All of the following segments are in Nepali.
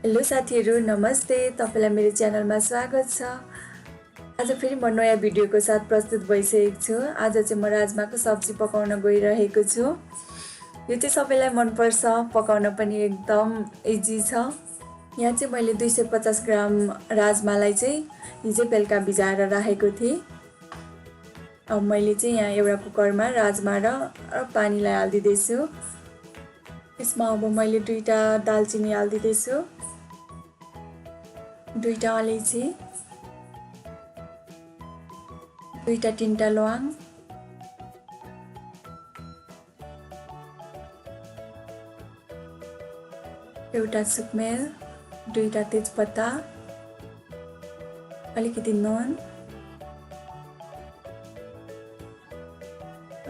हेलो साथीहरू, नमस्ते। तपाईलाई मेरो च्यानलमा स्वागत छ। आज फेरि म नयाँ भिडियोको साथ प्रस्तुत भइसकेको छु। आज चाहिँ म राजमाको सब्जी पकाउन गइरहेको छु। यो चाहिँ सबैलाई मनपर्छ, पकाउन पनि एकदम इजी छ। यहाँ चाहिँ मैले 250 ग्राम राजमालाई चाहिँ हिजो बेलुका भिजाएर राखेको थिएँ। अब मैले चाहिँ यहाँ एउटा कुकरमा राजमा र पानीलाई हालिदिँदैछु। यसमा अब मैले 2टा दालचिनी हालिदिँदैछु, 2टा अलैँची, 2टा 3टा ल्वाङ, एउटा सुकमेल, 2टा तेजपत्ता, अलिकति नुन।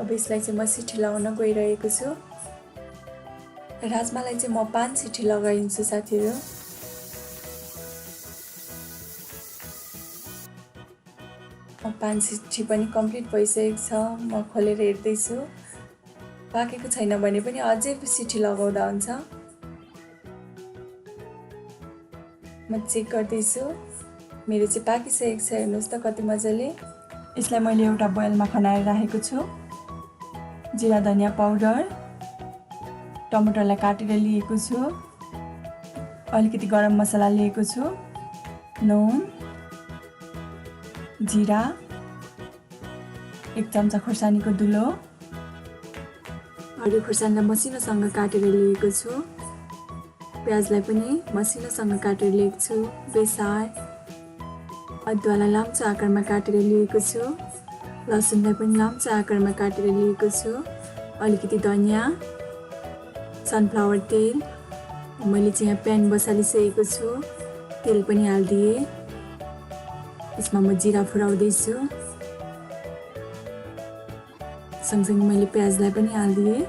अब यसलाई चाहिँ म सिटी लगाउन गइरहेको छु। राजमालाई चाहिँ म 5 सिटी लगाइन्छु साथीहरू। अब 5 सिटी पनि कम्प्लिट भइसकेको छ। म खोलेर हेर्दैछु, पाकेको छैन भने पनि अझै सिटी लगाउँदा हुन्छ। म चेक गर्दैछु, मेरो चाहिँ पाकिसकेको छ। हेर्नुहोस् त कति मजाले। यसलाई मैले एउटा बोइलमा खनाएर राखेको छु। जिरा धनियाँ पाउडर, टमाटरलाई काटेर लिएको छु, अलिकति गरम मसला लिएको छु, नुन, जिरा, 1 चम्चा खुर्सानीको धुलो, हरियो खुर्सानीलाई मसिनोसँग काटेर लिएको छु, प्याजलाई पनि मसिनोसँग काटेर लिएको छु, बेसार, अदुवालाई लाम्चो आकारमा काटेर लिएको छु, लसुनलाई पनि लाम्चो आकारमा काटेर लिएको छु, अलिकति धनियाँ, सनफ्लावर तेल। मैले चाहिँ यहाँ प्यान बसालिसकेको छु, तेल पनि हालिदिएँ। यसमा म जिरा फुराउँदैछु, सँगसँगै मैले प्याजलाई पनि हालिदिएँ।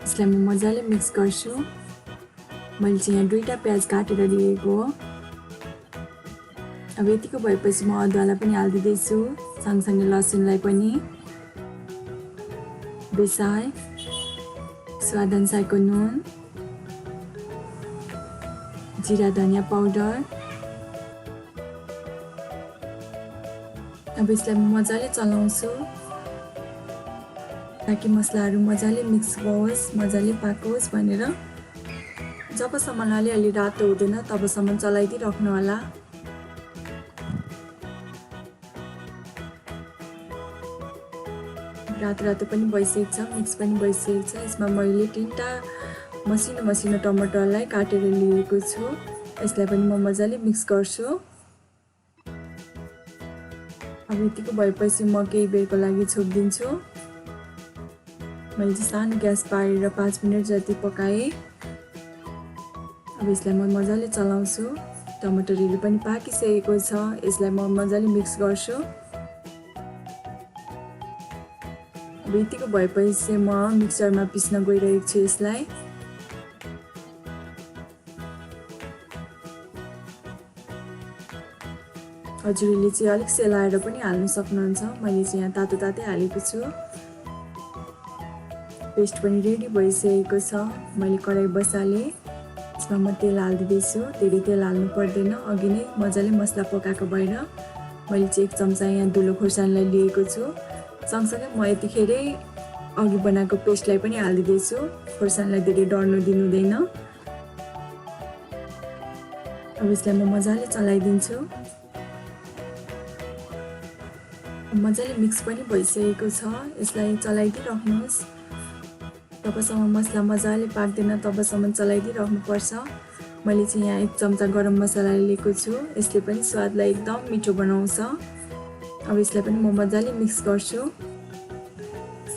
यसलाई म मजाले मिक्स गर्छु। मैले चाहिँ यहाँ 2टा प्याज काटेर लिएको हो। अब यतिको भएपछि म अदुवालाई पनि हालिदिँदैछु, सँगसँगै लसुनलाई पनि, बेसार, स्वादअनुसारको नुन, जिरा धनियाँ पाउडर। अब यसलाई म मजाले चलाउँछु ताकि मसलाहरू मजाले मिक्स होस्, मजाले पाकोस् भनेर। जबसम्म अलिअलि रातो हुँदैन तबसम्म चलाइदिइराख्नु होला। रातो रातो पनि भइसकेको छ, मिक्स पनि भइसकेको छ। यसमा मैले 3टा मसिनो टमाटरलाई काटेर लिएको छु। यसलाई पनि म मजाले मिक्स गर्छु। अब यतिको भएपछि म केही बेरको लागि छोडिदिन्छु। मैले चाहिँ सानो ग्यास पारेर 5 मिनट जति पकाएँ। अब यसलाई म मजाले चलाउँछु। टमाटरहरू पनि पाकिसकेको छ। यसलाई म मजाले मिक्स गर्छु। अब यतिको भएपछि म मिक्सरमा पिस्न गइरहेको छु यसलाई। हजुरले चाहिँ अलिक सेलाएर पनि हाल्न सक्नुहुन्छ। मैले चाहिँ यहाँ तातो तातै हालेको छु। पेस्ट पनि रेडी भइसकेको छ। मैले कराई बसालेँ, यसमा म तेल हालिदिँदैछु। धेरै तेल हाल्नु पर्दैन, अघि नै मजाले मसला पकाएको भएर। मैले चाहिँ 1 चम्चा यहाँ धुलो खुर्सानीलाई लिएको छु। सँगसँगै म यतिखेरै अघि बनाएको पेस्टलाई पनि हालिदिँदैछु। खुर्सानीलाई धेरै डढ्नु दिनुहुँदैन। अब यसलाई म मजाले चलाइदिन्छु। मजाले मिक्स पनि भइसकेको छ। यसलाई चलाइदिइराख्नुहोस्। जबसम्म मसला मजाले पाक्दैन तबसम्म चलाइदिइराख्नुपर्छ। मैले चाहिँ यहाँ 1 चम्चा गरम मसला लिएको छु। यसले पनि स्वादलाई एकदम मिठो बनाउँछ। अब यसलाई पनि म मजाले मिक्स गर्छु।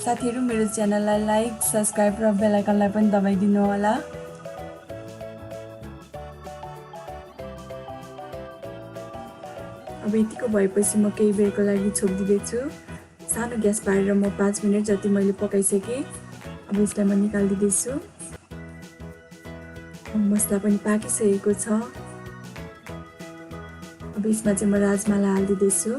साथीहरू, मेरो च्यानललाई लाइक, सब्स्क्राइब र बेल आइकनलाई पनि दबाइदिनु होला। अब यतिको भएपछि म केही बेरको लागि छोडिदिँदैछु। सानो ग्यास पारेर म 5 मिनट जति मैले पकाइसकेँ। अब यसलाई म निकालिदिँदैछु। मसला पनि पाकिसकेको छ। अब यसमा चाहिँ म राजमालाई हालिदिँदैछु।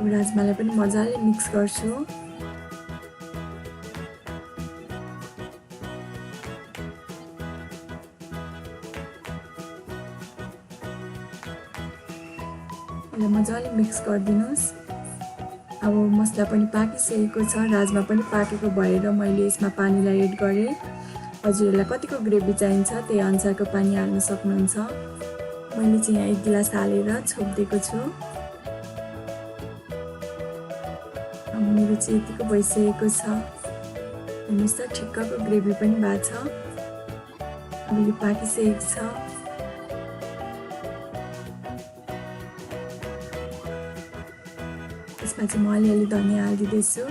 अब राजमालाई पनि मजाले मिक्स गर्छु। यसलाई मजाले मिक्स गरिदिनुहोस्। अब मसला पनि पाकिसकेको छ, राजमा पनि पाकेको भएर मैले यसमा पानीलाई एड गरेँ। हजुरहरूलाई कतिको ग्रेभी चाहिन्छ त्यही अनुसारको पानी हाल्न सक्नुहुन्छ। मैले चाहिँ यहाँ 1 गिलास हालेर छोपिदिएको छु। अब मेरो चाहिँ यतिको भइसकेको छ। हेर्नुहोस् त ठिक्कको ग्रेभी पनि भएको छ। अब यो पाकिसकेको छ। यसमा चाहिँ म अलिअलि धनिया हालिदिँदैछु।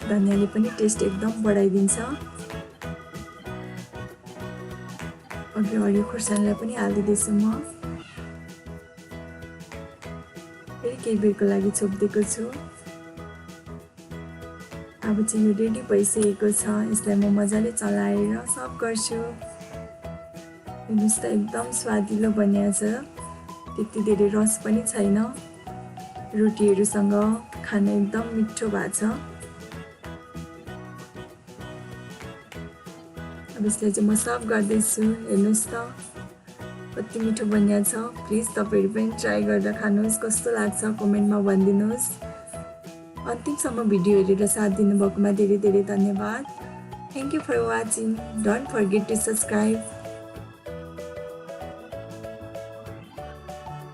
धनियाले पनि टेस्ट एकदम बढाइदिन्छ। अघि हरियो खुर्सानीलाई पनि हालिदिँदैछु म। फेरि केही बेरको लागि छोपिदिएको छु। अब चाहिँ यो रेडी भइसकेको छ। यसलाई म मजाले चलाएर सर्भ गर्छु। हेर्नुहोस् त एकदम स्वादिलो बनिएको छ। त्यति धेरै रस पनि छैन। रोटीहरूसँग खान एकदम मिठो भएको छ। अब यसलाई चाहिँ म सर्भ गर्दैछु। हेर्नुहोस् त कति मिठो बनिएको छ। प्लिज तपाईँहरू पनि ट्राई गरेर खानुहोस्। कस्तो लाग्छ कमेन्टमा भनिदिनुहोस्। अन्तिमसम्म भिडियो हेरेर साथ दिनुभएकोमा धेरै धेरै धन्यवाद। Thank you for watching. Don't forget to subscribe.